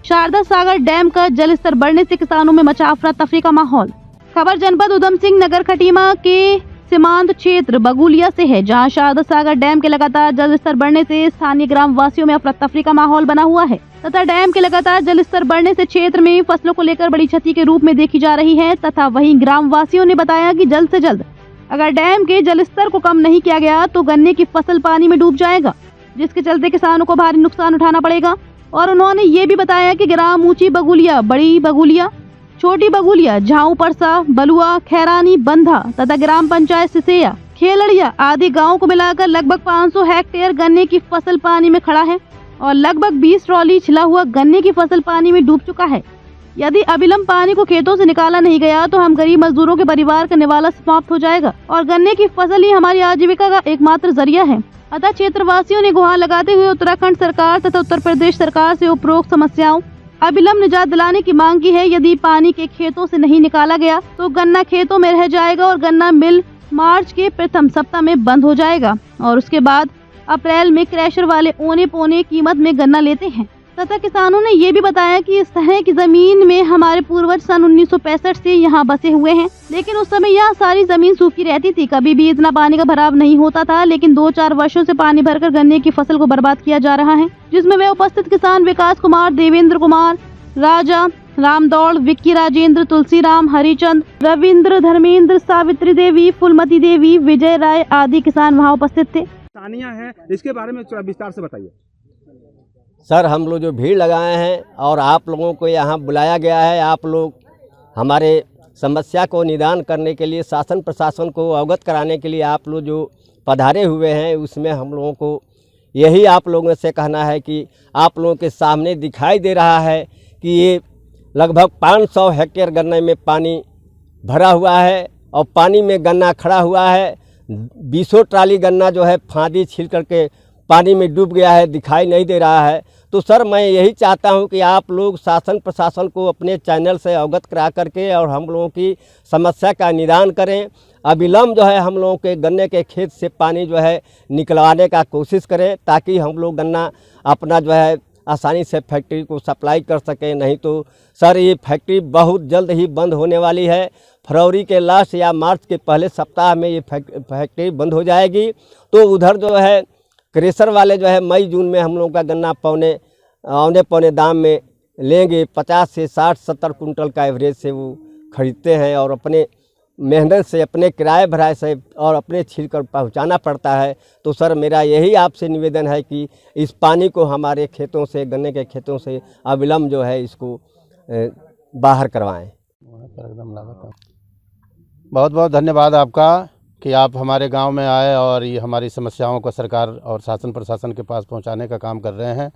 शारदा सागर dam का जलस्तर बढ़ने से किसानों में मचा अफरा तफरी का माहौल। खबर जनपद उधम सिंह नगर खटीमा के सीमांत क्षेत्र बगुलिया से है, जहां शारदा सागर डैम के लगातार जलस्तर बढ़ने से स्थानीय ग्राम वासियों में अफरा तफरी का माहौल बना हुआ है तथा डैम के लगातार जलस्तर बढ़ने से क्षेत्र में फसलों को लेकर बड़ी क्षति के रूप में देखी जा रही है तथा वहीं ग्राम वासियों ने बताया कि जल्द से जल्द अगर डैम के जलस्तर को कम नहीं किया गया तो गन्ने की फसल पानी में डूब जाएगा, जिसके चलते किसानों को भारी नुकसान उठाना पड़ेगा। और उन्होंने ये भी बताया कि ग्राम ऊंची बगुलिया, बड़ी बगुलिया, छोटी बगुलिया, झाऊ परसा, बलुआ, खैरानी, बंधा तथा ग्राम पंचायत सिसेया, खेलड़िया आदि गाँव को मिलाकर लगभग 500 हेक्टेयर गन्ने की फसल पानी में खड़ा है और लगभग 20 ट्रॉली छिला हुआ गन्ने की फसल पानी में डूब चुका है। यदि अविलंब पानी को खेतों से निकाला नहीं गया तो हम गरीब मजदूरों के परिवार का निवाला समाप्त हो जाएगा और गन्ने की फसल ही हमारी आजीविका का एकमात्र जरिया है। अतः क्षेत्रवासियों ने गुहार लगाते हुए उत्तराखंड सरकार तथा उत्तर प्रदेश सरकार से उपरोक्त समस्याओं अविलंब निजात दिलाने की मांग की है। यदि पानी के खेतों से नहीं निकाला गया तो गन्ना खेतों में रह जाएगा और गन्ना मिल मार्च के प्रथम सप्ताह में बंद हो जाएगा और उसके बाद अप्रैल में क्रैशर वाले औने पौने कीमत में गन्ना लेते हैं। तथा किसानों ने ये भी बताया कि इस तरह की जमीन में हमारे पूर्वज सन 1965 से यहाँ बसे हुए हैं, लेकिन उस समय यह सारी जमीन सूखी रहती थी, कभी भी इतना पानी का भराव नहीं होता था। लेकिन 2-4 वर्षों से पानी भरकर गन्ने की फसल को बर्बाद किया जा रहा है, जिसमें वे उपस्थित किसान विकास कुमार, देवेंद्र कुमार, राजा, रामदौड़, विक्की, राजेंद्र, तुलसीराम, हरिचंद, रविंद्र, धर्मेंद्र, सावित्री देवी, फुलमती देवी, विजय राय आदि किसान वहाँ उपस्थित थे। है इसके बारे में थोड़ा विस्तार से बताइए। सर, हम लोग जो भीड़ लगाए हैं और आप लोगों को यहाँ बुलाया गया है, आप लोग हमारे समस्या को निदान करने के लिए, शासन प्रशासन को अवगत कराने के लिए आप लोग जो पधारे हुए हैं, उसमें हम लोगों को यही आप लोगों से कहना है कि आप लोगों के सामने दिखाई दे रहा है कि ये लगभग 500 हेक्टेयर गन्ने में पानी भरा हुआ है और पानी में गन्ना खड़ा हुआ है। 20 ट्राली गन्ना जो है फांदी छील करके पानी में डूब गया है, दिखाई नहीं दे रहा है। तो सर, मैं यही चाहता हूं कि आप लोग शासन प्रशासन को अपने चैनल से अवगत करा करके और हम लोगों की समस्या का निदान करें। अविलंब जो है हम लोगों के गन्ने के खेत से पानी जो है निकलवाने का कोशिश करें, ताकि हम लोग गन्ना अपना जो है आसानी से फैक्ट्री को सप्लाई कर सकें। नहीं तो सर, ये फैक्ट्री बहुत जल्द ही बंद होने वाली है। फरवरी के लास्ट या मार्च के पहले सप्ताह में ये फैक्ट्री बंद हो जाएगी। तो उधर जो है क्रेशर वाले जो है मई जून में हम लोग का गन्ना औने पौने दाम में लेंगे। 50 से 60-70 कुंटल का एवरेज से वो खरीदते हैं और अपने मेहनत से, अपने किराए भराए से और अपने छील कर पहुँचाना पड़ता है। तो सर, मेरा यही आपसे निवेदन है कि इस पानी को हमारे खेतों से, गन्ने के खेतों से अविलंब जो है इसको बाहर करवाएं। बहुत बहुत धन्यवाद आपका कि आप हमारे गांव में आए और ये हमारी समस्याओं को सरकार और शासन प्रशासन के पास पहुंचाने का काम कर रहे हैं।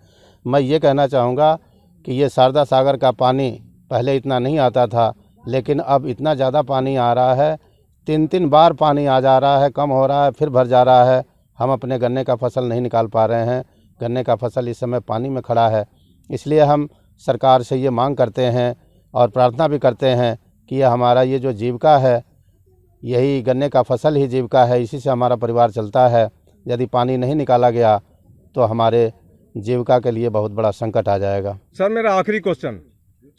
मैं ये कहना चाहूँगा कि ये शारदा सागर का पानी पहले इतना नहीं आता था, लेकिन अब इतना ज़्यादा पानी आ रहा है, 3-3 बार पानी आ जा रहा है, कम हो रहा है, फिर भर जा रहा है। हम अपने गन्ने का फसल नहीं निकाल पा रहे हैं। गन्ने का फसल इस समय पानी में खड़ा है। इसलिए हम सरकार से ये मांग करते हैं और प्रार्थना भी करते हैं कि ये हमारा ये जो जीविका है, यही गन्ने का फसल ही जीविका है, इसी से हमारा परिवार चलता है। यदि पानी नहीं निकाला गया तो हमारे जीविका के लिए बहुत बड़ा संकट आ जाएगा। सर, मेरा आखिरी क्वेश्चन,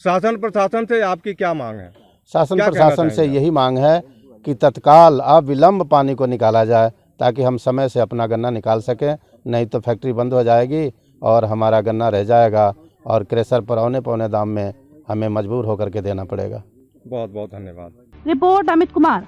शासन प्रशासन से आपकी क्या मांग है? शासन प्रशासन से यही मांग है कि तत्काल अविलंब पानी को निकाला जाए, ताकि हम समय से अपना गन्ना निकाल सकें। नहीं तो फैक्ट्री बंद हो जाएगी और हमारा गन्ना रह जाएगा और क्रेशर पर औने पौने दाम में हमें मजबूर होकर के देना पड़ेगा। बहुत बहुत धन्यवाद। रिपोर्ट अमित कुमार।